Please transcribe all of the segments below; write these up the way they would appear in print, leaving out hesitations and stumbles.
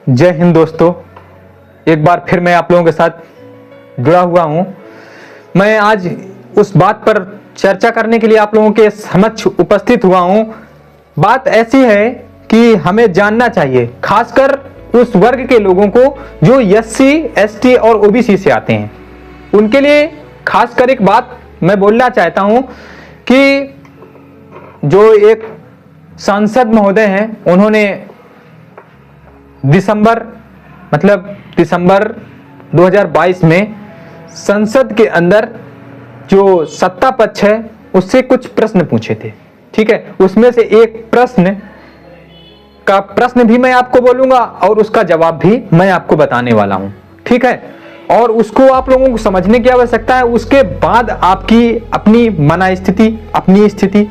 जय हिंद दोस्तों, एक बार फिर मैं आप लोगों के साथ जुड़ा हुआ हूं। मैं आज उस बात पर चर्चा करने के लिए आप लोगों के समक्ष उपस्थित हुआ हूं। बात ऐसी है कि हमें जानना चाहिए, खासकर उस वर्ग के लोगों को जो एससी, एसटी और ओबीसी से आते हैं। उनके लिए खासकर एक बात मैं बोलना चाहता हूं कि जो एक सांसद महोदय हैं, उन्होंने दिसंबर 2022 में संसद के अंदर जो सत्ता पक्ष है उससे कुछ प्रश्न पूछे थे। ठीक है, उसमें से एक प्रश्न भी मैं आपको बोलूंगा और उसका जवाब भी मैं आपको बताने वाला हूं। ठीक है, और उसको आप लोगों को समझने की आवश्यकता है। उसके बाद आपकी अपनी मना स्थिति, अपनी स्थिति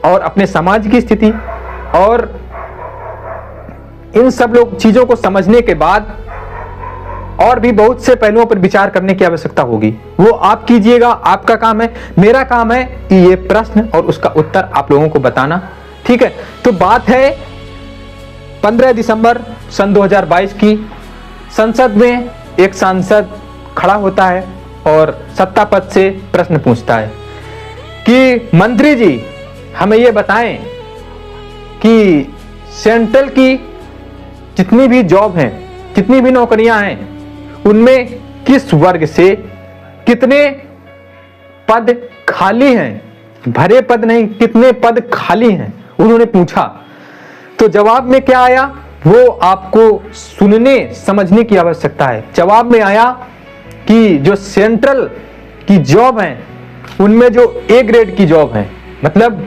और अपने समाज की स्थिति और इन सब लोग चीजों को समझने के बाद और भी बहुत से पहलुओं पर विचार करने की आवश्यकता होगी। वो आप कीजिएगा, आपका काम है। मेरा काम है कि ये प्रश्न और उसका उत्तर आप लोगों को बताना। ठीक है, तो बात है 15 दिसंबर सन 2022 की। संसद में एक सांसद खड़ा होता है और सत्ता पक्ष से प्रश्न पूछता है कि मंत्री जी, हमें ये बताएं कि सेंट्रल की जितनी भी जॉब हैं, जितनी भी नौकरियां हैं, उनमें किस वर्ग से कितने पद खाली हैं? भरे पद नहीं, कितने पद खाली हैं, उन्होंने पूछा। तो जवाब में क्या आया वो आपको सुनने समझने की आवश्यकता है। जवाब में आया कि जो सेंट्रल की जॉब हैं, उनमें जो ए ग्रेड की जॉब है, मतलब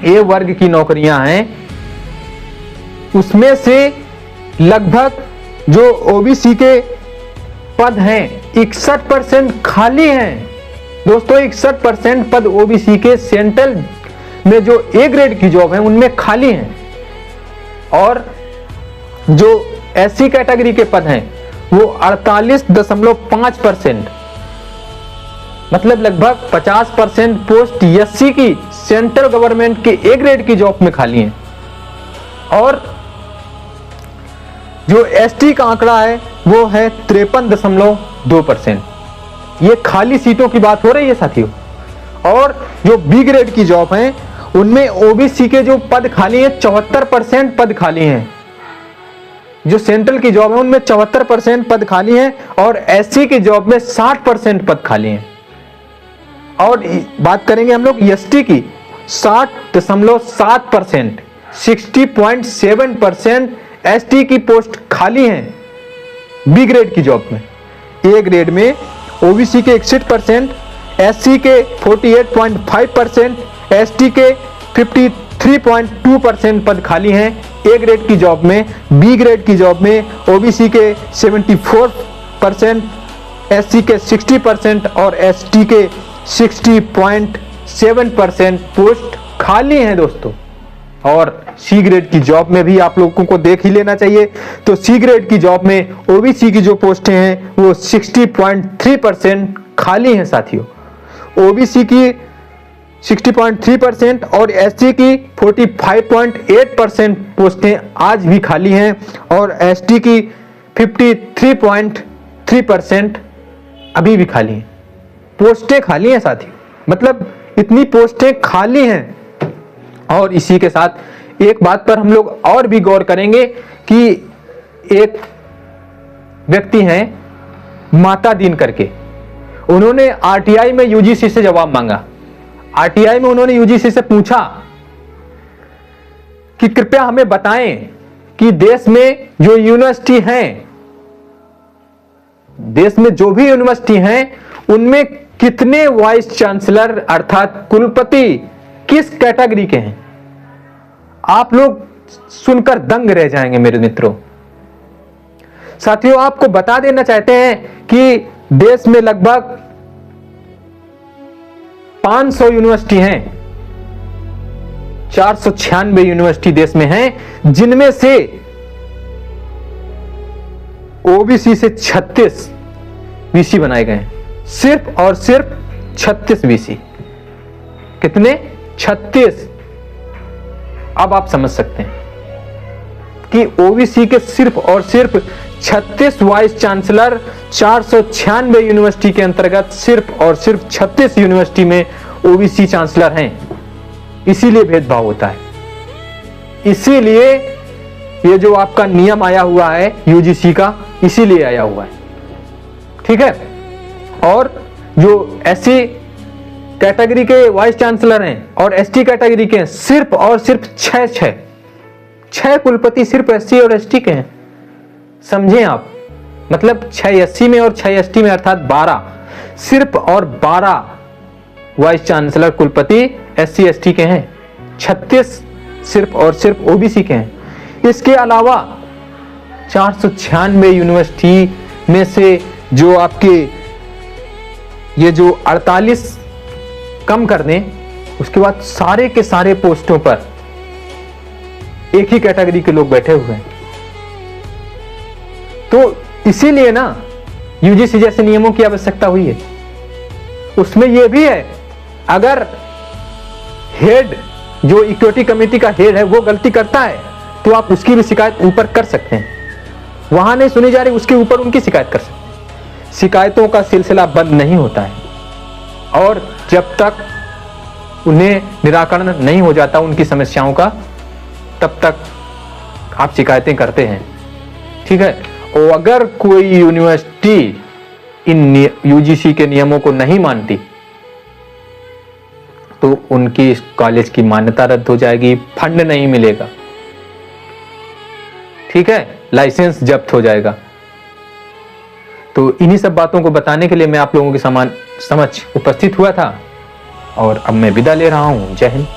ए वर्ग की नौकरियां हैं, उसमें से लगभग जो ओबीसी के पद हैं 61% खाली हैं। दोस्तों, 61% पद ओबीसी के सेंट्रल में जो ए ग्रेड की जॉब है उनमें खाली हैं। और जो एससी कैटेगरी के पद हैं वो 48.5%, मतलब लगभग 50% पोस्ट एससी की सेंट्रल गवर्नमेंट के ए ग्रेड की जॉब में खाली हैं। और जो एसटी का आंकड़ा है वो है 53.2%। ये खाली सीटों की बात हो रही है साथियों। और जो बी ग्रेड की जॉब है उनमें ओबीसी के जो पद खाली हैं 74% पद खाली हैं। जो सेंट्रल की जॉब है उनमें 74% पद खाली हैं और एससी की जॉब में 60% पद खाली हैं। और बात करेंगे हम लोग एसटी की, 60.7%, 60.7% एसटी की पोस्ट खाली हैं बी ग्रेड की जॉब में। ए ग्रेड में ओबीसी के 61%, एससी के 48.5%, एसटी के 53.2% पद खाली हैं ए ग्रेड की जॉब में। बी ग्रेड की जॉब में ओबीसी के 74%, एससी के 60% और एसटी के 60.7% पोस्ट खाली हैं दोस्तों। और सी ग्रेड की जॉब में भी आप लोगों को देख ही लेना चाहिए। तो सी ग्रेड की जॉब में ओबीसी की जो पोस्टें हैं वो 60.3% खाली हैं साथियों। ओबीसी की 60.3% और एससी की 45.8% पोस्टें आज भी खाली हैं और एसटी की 53.3% अभी भी खाली हैं। पोस्टें खाली हैं साथियों, मतलब इतनी पोस्टें खाली हैं। और इसी के साथ एक बात पर हम लोग और भी गौर करेंगे कि एक व्यक्ति हैं माता दीन करके, उन्होंने आरटीआई में यूजीसी से जवाब मांगा। आरटीआई में उन्होंने यूजीसी से पूछा कि कृपया हमें बताएं कि देश में जो यूनिवर्सिटी हैं, देश में जो भी यूनिवर्सिटी हैं, उनमें कितने वाइस चांसलर अर्थात कुलपति किस कैटेगरी के हैं? आप लोग सुनकर दंग रह जाएंगे मेरे मित्रों। साथियों, आपको बता देना चाहते हैं कि देश में लगभग 500 यूनिवर्सिटी हैं, 496 यूनिवर्सिटी देश में हैं, जिनमें से ओबीसी से 36 बीसी बनाए गए हैं। सिर्फ और सिर्फ 36 बीसी। कितने? 36। अब आप समझ सकते हैं कि ओबीसी के सिर्फ और सिर्फ 36 वाइस चांसलर 496 यूनिवर्सिटी के अंतर्गत सिर्फ और सिर्फ 36 यूनिवर्सिटी में ओबीसी चांसलर हैं। इसीलिए भेदभाव होता है। इसीलिए ये जो आपका नियम आया हुआ है यूजीसी का, इसीलिए आया हुआ है। ठीक है। और जो एससी कैटेगरी के वाइस चांसलर हैं और एसटी कैटेगरी के हैं, सिर्फ और सिर्फ छह कुलपति सिर्फ एससी और एसटी के हैं। समझें आप, मतलब 6 एससी में और 6 एसटी में, अर्थात 12, सिर्फ और 12 वाइस चांसलर कुलपति एससी एसटी के हैं, 36 सिर्फ और सिर्फ ओबीसी के हैं। इसके अलावा 496 यूनिवर्सिटी में से जो आपके ये जो 48 कम कर दें, उसके बाद सारे के सारे पोस्टों पर एक ही कैटेगरी के लोग बैठे हुए हैं। तो इसीलिए ना यूजीसी जैसे नियमों की आवश्यकता हुई है। उसमें यह भी है, अगर हेड जो इक्विटी कमेटी का हेड है वो गलती करता है तो आप उसकी भी शिकायत ऊपर कर सकते हैं। वहां नहीं सुनी जा रही, उसके ऊपर उनकी शिकायत कर सकते हैं। शिकायतों का सिलसिला बंद नहीं होता है और जब तक उन्हें निराकरण नहीं हो जाता उनकी समस्याओं का, तब तक आप शिकायतें करते हैं। ठीक है। और अगर कोई यूनिवर्सिटी इन यूजीसी के नियमों को नहीं मानती तो उनकी इस कॉलेज की मान्यता रद्द हो जाएगी, फंड नहीं मिलेगा। ठीक है, लाइसेंस जब्त हो जाएगा। तो इन्हीं सब बातों को बताने के लिए मैं आप लोगों के समक्ष उपस्थित हुआ था और अब मैं विदा ले रहा हूं। जय हिंद।